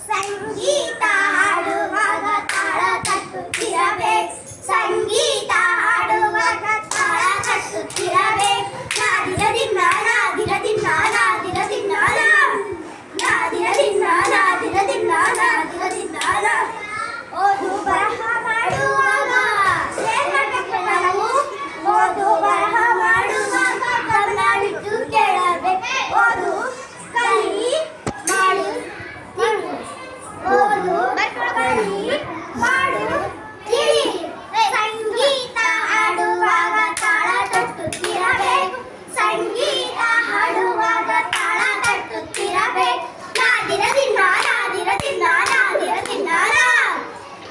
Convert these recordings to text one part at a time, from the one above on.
ಸಂಗೀತ ಹಾಡುವಾಗ ತಾಳ ತಟ್ಟುತ್ತಿರಬೇಕು. ಸಂಗೀತ ಹಾಡುವಾಗ ತಾಳ ತಟ್ಟುತ್ತಿರಬೇಕು. ನಾದಿರ ದಿನ್ನ ನಾದಿರ ದಿನ್ನ ನಾದಿರ ದಿನ್ನ ನಾದಿರ ದಿನ್ನ ನಾದಿರ ದಿನ್ನ ನಾದಿರ ದಿನ್ನ. ಓದು ಬರಹ ಮಾಡುವಾಗ ಏನ್ ಮಾಡ್ಬೇಕು ನಾವು? ಓದು ಬರಹ ಮಾಡುವಾಗ ಕನ್ನ ಬಿಟ್ಟು ಕೇಳಬೇಕು. ಓದು ಕಲಿ ಮಾಡು ತಿಳಿ. ಓದು ಕಲಿ ಮಾಡು ತಿಳಿ. ಸಂಗೀತ ಹಾಡುವಾಗ ತಾಳ ತಟ್ಟುತ್ತಿರಬೇಕು. ಸಂಗೀತ ಹಾಡುವಾಗ ತಾಳ ತಟ್ಟುತ್ತಿರಬೇಕು. ನಾದಿರ ದಿನ್ನ ನಾದಿರ ದಿನ್ನ ನಾದಿರ ದಿನ್ನ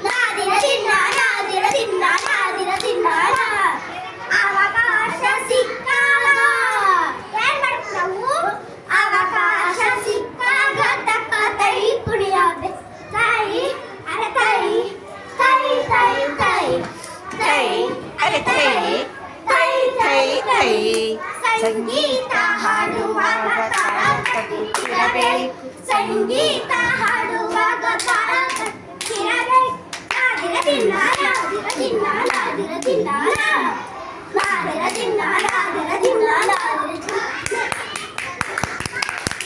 ನಾದಿರ ದಿನ್ನ ನಾದಿರ ದಿನ್ನ ನಾದಿರ ದಿನ್ನ. ಅವಕಾಶ ಸಿಕ್ಕಾಗ ಏನ್ ಮಾಡ್ಬೇಕು ನಾವು? ಅವಕಾಶ ಸಿಕ್ಕಾಗ ತಕ್ಕ ತೈ ಕುಣಿಯಬೇಕು. ತೈ ಅರೆ ತೈ ತೈ ತೈ ತೈ ತೈ ಅರೆ ತೈ ತೈ ತೈ ತೈ. ಸಂಗೀತ ಹಾಡುವಾಗ ತಾಳ ತಟ್ಟುತ್ತಿರಬೇಕು. ಸಂಗೀತ ಹಾಡುವಾಗ ತಾಳ ತಟ್ಟುತ್ತಿರಬೇಕು. ನಾದಿರ ದಿನ್ನ ನಾದಿರ ದಿನ್ನ